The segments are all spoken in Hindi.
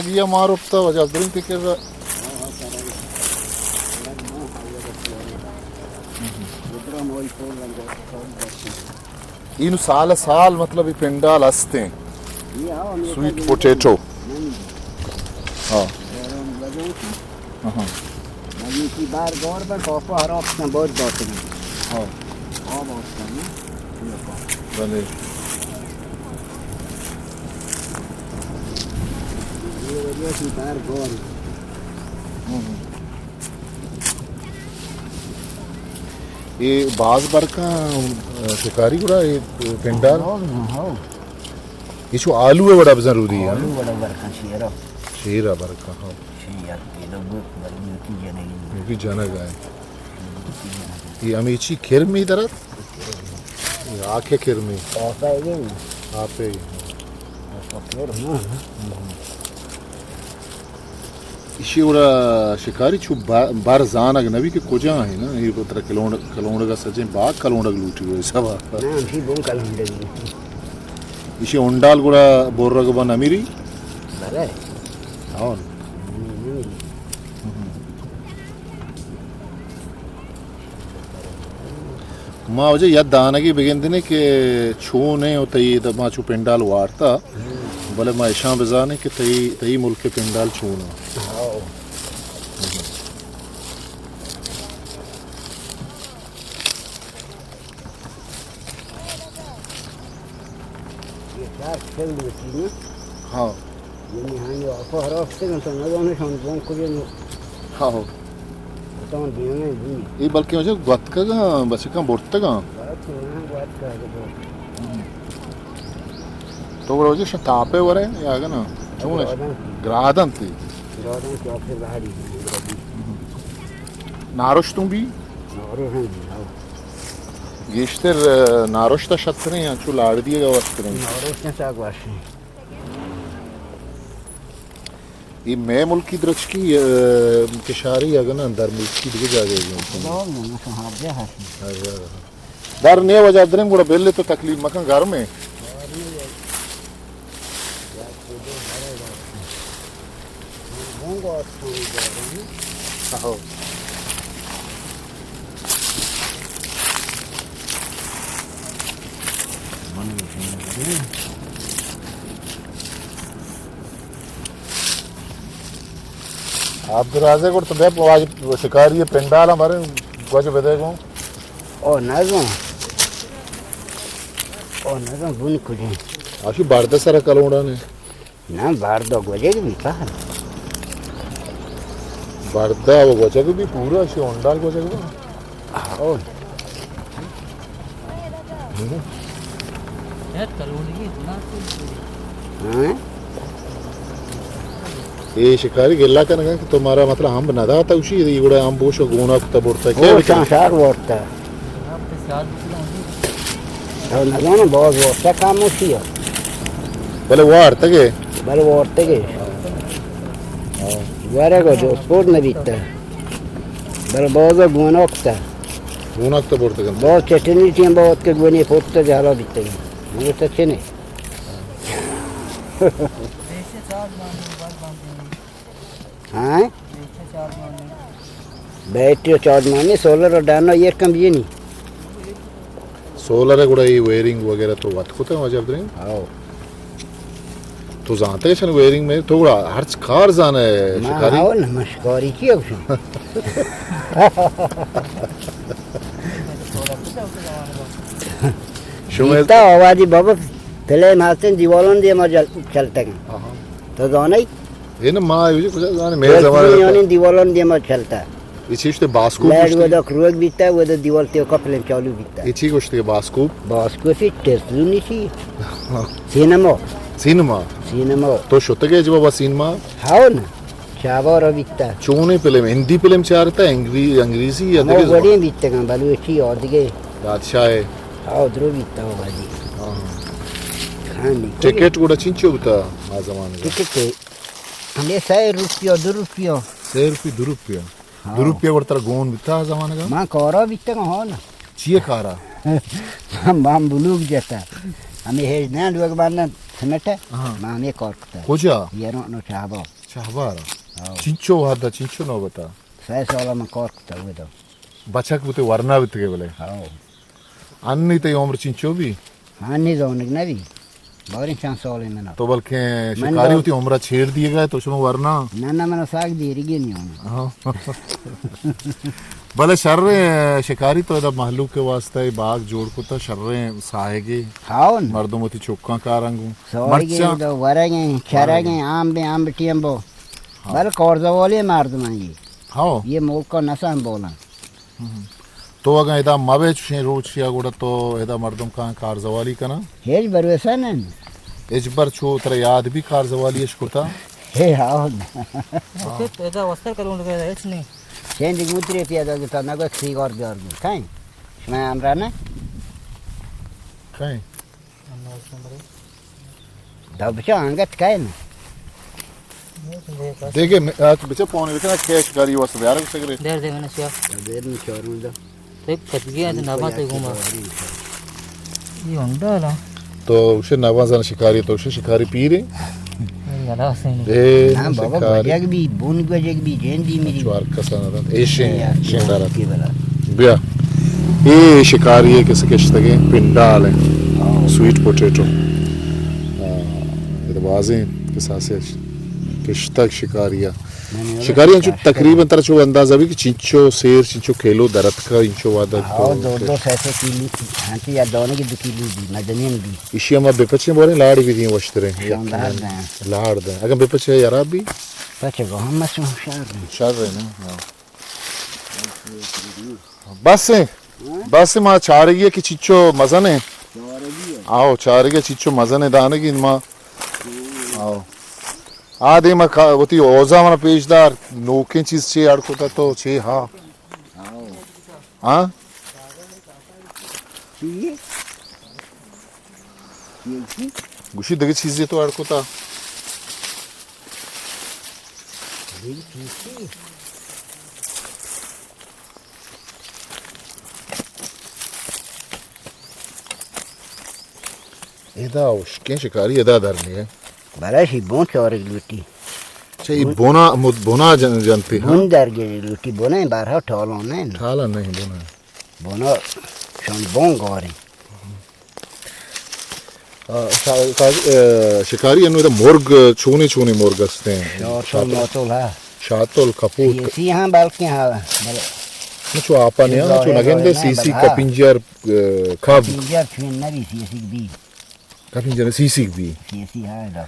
via Maropta was just drink together. इन साल साल मतलब ये पिंडाल हंसते हैं स्वीट पोटैटो हाँ की बार गौर पर कॉफी हर ऑप्शन बहुत बहुत है हाँ और बहुत है भले ये वजह की बार गौर ये बाज बर का शिकारी गुड़ा ये पिंडाल ये जो आलू है बड़ा जरूरी है आलू बड़ा बरका शेरा शेरा बर का हाँ शेर के लोग बड़ी की जने क्योंकि जनक है ये अमीची खीर में इधर आखे खीर में ऐसा है कि आप पे खीर ना इसी उड़ा शिकारी छु बार जान अग नबी के कोजा है ना ये पुत्र कलोंड का सजे बाग कलोंड लूटी हुए सब ना भी बुम कलोंड इसी उंडाल गुड़ा बोर्रा को बन अमीरी बरे हाँ माँ वजह याद दाना की बिगेंदने के छू ने और तई तब माँ छू पिंडाल वारता बोले माँ शाम बजाने के तई तई मुल्क के पिंडाल छू ना हाँ ये निहान जो आपको हर हफ्ते में तो नज़र नहीं समझूं कुछ नहीं हाँ तो हम दिए नहीं दी ये बल्कि मुझे गत का बस का बोर्ड का बात कर तो वो मुझे शतापे वरे या का ना क्यों ना ग्राहदन थी रातों के ऑफिस बाहर ही नारोश तुम भी और हैं गेश्तर नारोश ता शत्रने या चू लाड़ दिए का वक्त नहीं और उसने साग वाशी ये मैं मुल्क की द्रच की किशारी अगर ना अंदर मुल्क की दिखे जा गई बार नहीं वजह दरें गुड़ा बेले तो तकलीफ मकान घर में आप दराजे को तो बेप आज शिकारी ये पिंडाल हमारे कुछ बेदेगो और नज़ों बुन कुछ आशु बारदा सारा कलोड़ा ने ना बार दो गजे की बिका बारदा वो गोचा को भी पूरा शो अंडाल गोचा को ओ यार कलोनी की इतना हैं ये शिकारी गिल्ला का ना कि तुम्हारा मतलब हम बना था उसी ये गुड़ा हम बोशो गोना कुत्ता बोलता है वो संसार बोलता है आपके साथ और नज़ों ने बहुत बोलता काम उसी है बोले वो अर्थ के बड़े बोलते के बारे को जो स्पोर्ट में बीतता है बड़े बहुत गुना उगता है गोना कुत्ता बोलता है बहुत चटनी थी बहुत के गुने फुटते ज़्यादा बीतते हैं मुझे तो अच्छे नहीं वैसे चार्ज मारने के बाद बांधेंगे हाँ वैसे चार्ज मारने बैटरी चार्ज मारने सोलर और डालना ये कम ये नहीं सोलर है गुड़ा ये वेयरिंग वगैरह तो बात होता है मजा दरें आओ तो जानते हैं शन वेयरिंग में तो गुड़ा हर कार जाना है शिकारी आओ नमस्कारी की अब शुमेल जीता आवाज़ी बाबा पहले मारते दीवारों दिए मजा चलते हैं तो जाना ही ये ना माँ ये कुछ जाने मेरे ज़माने यानी दीवारों दिए मजा चलता है ये चीज़ तो बास्कू लाइट वो तो क्रूक बीतता है वो तो दीवार ते का फिल्म चालू बीतता है ये चीज़ कुछ तो बास्कू बॉस को फिर टेस्ट नहीं थी सिनेमा सिनेमा तो शुद्ध के जब बाबा सिनेमा हाँ ना चावा और बीतता है चूने फिल्म हिंदी फिल्म चाहता है अंग्रेजी या वो बड़ी बीतते हैं बालू अच्छी और दिखे बादशाह है हाँ उधर बीतता हो बाजी खाने टिकट गुड़ा चिंचो बता आ ज़माने का टिकट हमें 100 रुपया 2 रुपया 100 रुपये 2 रुपये गुड़ा तेरा गोन बिता आ ज़माने का माँ कौरा बीतते हैं हो ना चिये खारा माँ बुलूक जाता हमें हेज ना लोग बांधना समेटा हाँ। माँ हमें कौरता कोचा ये नो चाहबो Çahbara. हाँ Cincho hada cincho no bata. 6 साल में कॉर्क था वो तो Bachak bute warna bite ke bole. हाँ Anni te umr cincho bhi. हाँ नहीं जोन की नहीं बहुत इंसान साल में ना तो बल्कि शिकारी होती उम्र छेड़ दिए गए तो उसमें वरना ना मैंने साग दी रही नहीं हूँ भले शर्रे शिकारी तो इधर महलूक के वास्ते बाग जोड़ को तो शर्रे साहेगे हाँ मर्दों मोती चुक्का कारंगू सॉरी तो वरेंगे चरेंगे आम बिटियम्बो बल कोर्जा वाले मार दो ये हाँ ये मुल्क का नशा हम बोला तो अगर इधर मवे छे रोज या गुड़ा तो इधर मर्दों का कारजवाली का ना हेज बरवेसा ना इजबर छो तेरा याद भी कारजवाली इश्कुता हे हाँ ओके तो ऐसा वस्तर करूँ लगे रेच नहीं चेंज मुद्रे पिया दो तो ना कोई सी और बियर भी कहीं मैं आमरा ना कहीं दबचा अंगत कहीं ना देखे आज बच्चे पौने बच्चे ना क्या शिकारी वास्ते यार कुछ करे देर दे मैंने सिया देर में छोड़ में दो तो एक कट गया तो नवा से घूमा ये होंडा ला तो उसे नवाज़ान शिकारी तो उसे शिकारी पी रहे गला से नहीं ए हाँ बाबा बजग भी बुन बजग भी जेंदी मेरी ज्वार का साना था एशे शेंदारा की बला बिया ये शिकारी है किसी किश्तगे पिंडाल है स्वीट पोटैटो ये तो वाज़े किसासे किश्तक शिकारिया शिकारियां जो तकरीबन तरह जो अंदाज़ा भी कि चिंचो शेर चिंचो खेलो दरत का इंचो वादा हाँ दो पैसे किलो हांची या दोनों की 2 किलो भी मदनियन भी इसी हम बेपचे बोले लाड़ भी दिए वश्तरे शानदार है लाड़ दे अगर बेपचे यार भी बच्चे को हम मसू शार रहे ना बस माँ चाह रही है कि चिच्चो मजा ने आओ चाह रही है चिच्चो मजा ने दाने की माँ आओ आधे माँ होती औजा माना पेशदार नोके चीज छे अड़कोता तो छे हाँ हाँ गुशी दगे चीजें तो अड़कोता इधर उसके शिकारी इधर धरनी है बड़ा सी बोन और लूटी चाहिए बोना जानते हैं बोन दर के लूटी बोने 12 ठोलो ने ठाला नहीं बोना बोनो शोन बोन गोरे शिकारी अनु इधर मोर्ग छोने छोने मोर्ग हस्ते हैं और तो मोतो ला शातुल कपूत ये सी हां बल्कि हां मुझे आपा ने जो नगेंदे सीसी कपिंजर खाब पिंजर छुन नबी सी बी कपिंजर सीसी भी सी हां दा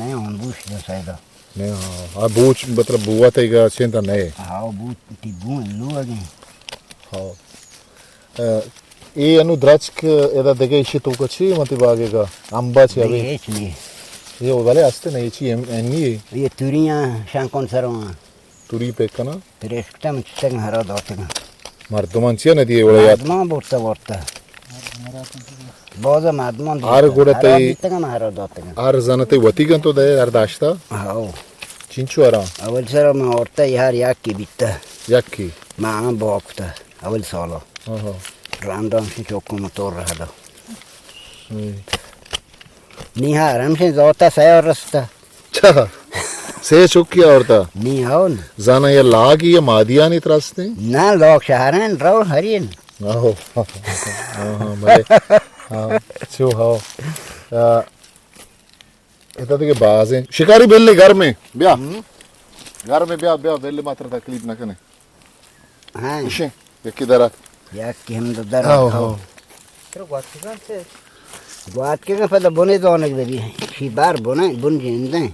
ne on bush da saida. ne ha boch मतलब बुआ तेगा चेंता नहीं Ha bu ti bun luagi. हाँ ये अनु द्राक्ष एदा देखे इसे तो कुछ ही मत बागेगा आंबा ची अभी Hechli. ये वाले आस्ते नहीं ची any Ye turiya shan konserva. तुरी पे कना Prestam cheng hara dotega. मर्दमान ची ना दिए वाले यार Adma borta. Boza madman. आर गुड़ा ते Tega hara dotega. आर जानते वती गन तो दे यार दाश्ता Ha. चिंचू आरा Awal sara ma orta yar yakki bitta. याकी Ma bokta. Awal sala. हाँ हाँ Random si chokko motor hada. Ni haram se zota sayar rasta. अच्छा से चुकी और था Ni haun. जाना ये लागी ये मादिया नहीं त्रासते Na lok shaharan raw harin. आहो हाँ हाँ मरे हाँ चो हाँ इतना तो के बाज़ हैं शिकारी बेल्ले घर में ब्याह बेल्ले मात्र तकलीफ ना करने Ha. इशे ये किधर आ Yakki hem da dar. आओ हाँ तेरे वाचिकान से Guat ke fa da bone do onek debi. Shi bar bone bun jinde.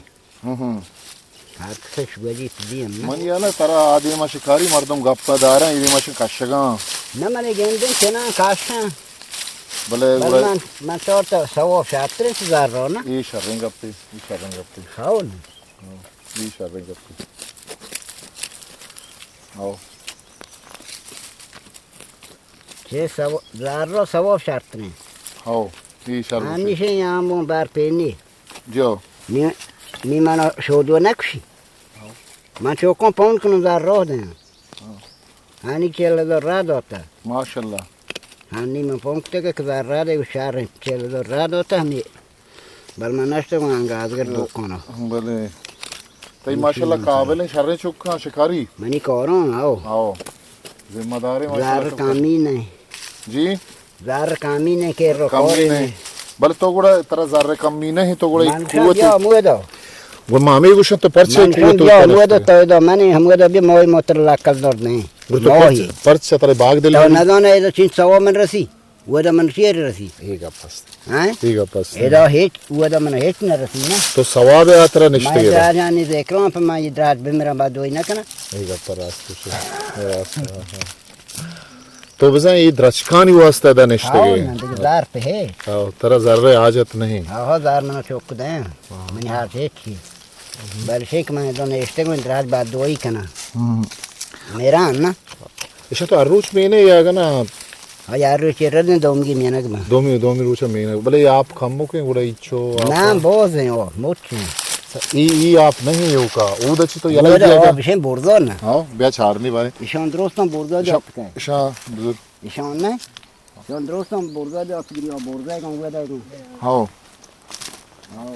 Hat se shwaji tdiyam na. मन याना तारा आदि माँ शिकारी मर्दम गप्पा दारा ये माँ शिकाशगा Na mane gende tena kasha. भले Balman man torta sawo shatre zar ro na. ये शर्रें गप्पे Haun. आओ Je sawo zar ro sawo shatre. आओ ये शर्रें Ani she yamo bar peni. जो Ni man shodo nakshi. Man chokon pon kun zar ro de. Ani chela do radota. माशाल्लाह Hani man punkte ke kvarrade u share chelo do radota mi. बल मैं नष्ट को अंगाज कर दो कोना भले तई माशाल्लाह काबिल है शर्रे चुका शिकारी मनी करो आओ आओ जिम्मेदारी जार माशाल्लाह कामी नहीं जी जार कामी नहीं के रो कमी नहीं बल तो गुड़ा तरह जर्रे कमी नहीं तो गुड़ा कुवत कुवत या मुएदो वो मामी कुछ तो परचे कुवत या मुएदो तो मैंने हमको तो भी मोई मोटर लाकल दर्द नहीं तो परचे तरह भाग दिल तो ना दो ना ये चिन सवा मन रसी वो तो मन शेर रसी ठीक है बस हैं ठीक है बस ये तो हेट वो तो मन हेट न रसी ना तो सवाब है तरह निश्चित मैं है जाने देख रहा हूं पर मैं इधर भी मेरा बात वही ना करना ठीक है पर रास्ते से तो बस ये द्रचकानी वास्ते दा निश्चित आओ है ना जार पे है आओ तरह जर्रे आजत नहीं आओ जार मन चौक दे मैंने हाथ हेट की बल शेख मैं दोनों इष्टे को इंतराज बात दो ही करना मेरा ना इसे तो अरुच में नहीं आएगा ना हाँ यार चेहरा ने दोंगी मैंने कि मैं दोमी रुचा में भले आप खम्मो के गुड़ा इच्छो ना बहुत है वो मोटी ई आप नहीं हो का उदची तो वो यला तो दिया विषय बोर्डो ना हां बे छारनी बारे ईशान दोस्तों बोर्डो जो आपका है शा बुजुर्ग ईशान ने ईशान दोस्तों बोर्डो जो आपकी वो बोर्डो है कौन कहता है तू हां आओ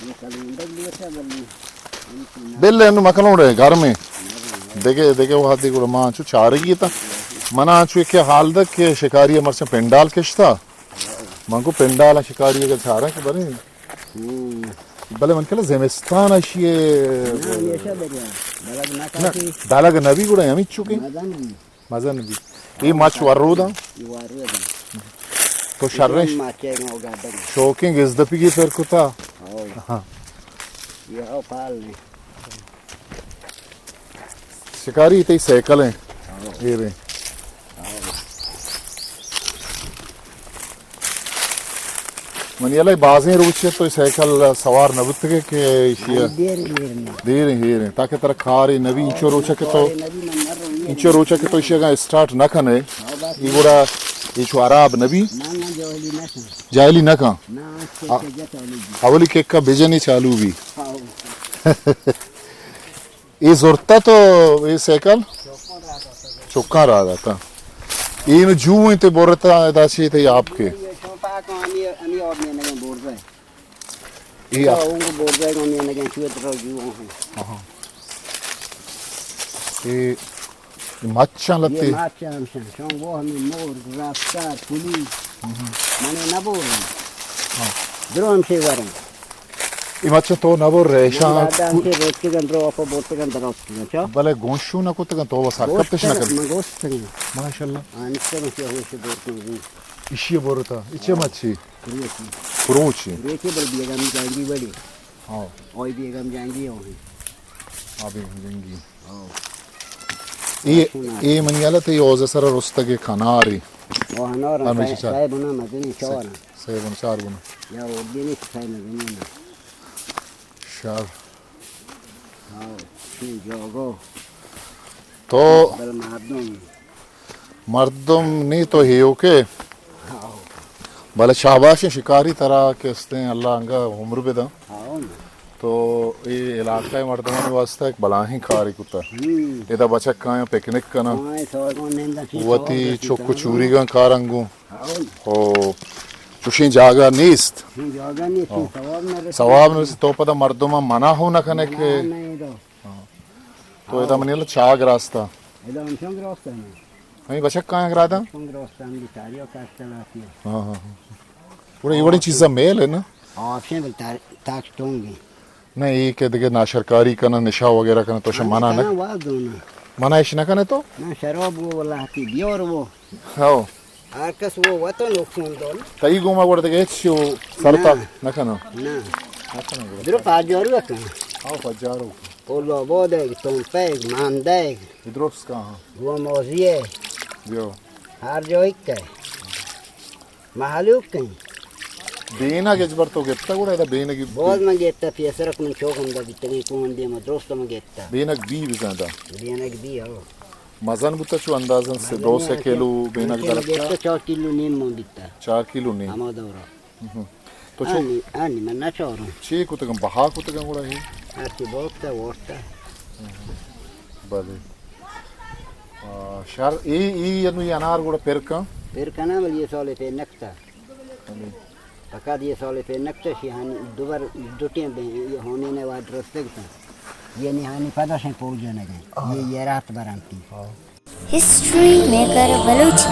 ये कल इंदर लिया था बल्ली बेले नु मकलों रे घर में देखे देखे वो हाथी गुड़ा मां छु छारगी था मना छु के हाल द के शिकारी अमर से पेंडाल किश्ता मंगो पेंडाल शिकारी के छारा के बरे भले मन के ज़िमिस्तान अशिए ये सब है बलग ना काटी दालग नबी गुड़ा यमी चुके मदन मजा नबी ये मच वरूदा ये वारू है तो शर्रे माचे को गादर शौकिंग इस दफी की फिर कुता हाँ ये आओ पाल ने शिकारी ते साइकिल है ये रे मनियाला बाजें रुचे तो साइकिल सवार नबुत के इशिया देर देर में देर है ताकि तरह खारे नबी इंचो रोचा के तो नबी नंबर रोई इंचो रोचा के तो इशिया स्टार्ट न कने ये गोड़ा ये जो अरब नबी ना ना जोली ना जायली न का ना के जतोली अवली केक का बिजनी चालू भी आओ ये जोरता तो ये साइकिल चौका रहा था ये जू ते बोरता दासी थे आपके ये छोटा को अनि और ने लगे बोल रहे ये तो उनको बोल रहे को ने लगे छुत रो जू हो ये मच्छा लत्ती ये माचा हम शों वो हमें मोर रास्ता पुलिस माने ना बोल हां ड्रोन से वरन ये मच्छा तो न बोल रहे शाम दान से रोड के गंदरो आप बोट के गंदर होते हैं भले गोशू न कुत तो वो सरकत तश न कर गोश्त से माशाल्लाह आनिस्ते में क्या हो से बोट में इशिए बोरता इचे मच्छी रेती फ्रोची रेती बल दिया हम जाएंगी बड़ी हां ओई दिया हम जाएंगी हो अभी जंगी ये मनियाला ते ओज सर रुस्तगे खनारी ओ हनोर हमेशा साहेब ना मदनी शोर से बन चार बन या वो दिन साइड में शार हां ठीक जोगो तो बल मादम मर्दम नहीं तो ही ओके भले शाबाश शिकारी तरह के हंसते अल्लाह अंगा उम्र पे दा आओ ना तो ये इलाका मर्दमान वास्ते एक बलाही खारी कुत्ता इधर बचक का पिकनिक करना हां सो को नेंदा वती चुक चूरी का कारंगू आओ ओ चुशी जागा नीस्त जोगा नहीं थी सवाब में सवाब ने तो पता मर्दमा मना हो न कने के नहीं तो इधर मनियल चाग रास्ता एकदम संग रास्ता है वही बचक का रादा संग रास्ता में बिचारियों का चलाती है हां हां पूरा ये बड़ी चीज़ मेल है ना ऑप्शन बता ताक टोंगे नहीं ये के देखे ना सरकारी करना नशा वगैरह करना तो मना न वाह दोना मना इश न कने तो ना शराब वो वाला हाथी बियोर वो हां आकस वो वतो नुकसान दो कई गोमा वर्ड के छो सरता न कनो ना इधर पाजोर का आओ पजारो पोलो बोदे तुम पे मानदे इधरोस का वो मोजिए जो हार जो एक है महालूक कहीं बेना के जबर तो गेत्ता गुड़ा इधर बेना की बहुत मंगेता फिर सरक में चौक हम दबी तभी कौन दे में दोस्त मंगेता बेना बी बिजादा लेने की भी हो मजन बुता चो अंदाजन से 200 किलो बेना के गेता दरता 4 किलो नीम मंगेता 4 किलो नहीं हम दौरा तो चो आनी मैं ना चोरूं चे को तक बहा को तक गुड़ा है आती बोलता वोटा भले शहर ई अनु अनार गुड़ा पेरका फिर कहना बोलिए सोले पे नक्ता Fakat ye sale pe naktaş yani duvar dutien be honi ne var rostekta. Ye ni hani pada se pojane ge. Ye raat baranti. History Maker Baluchi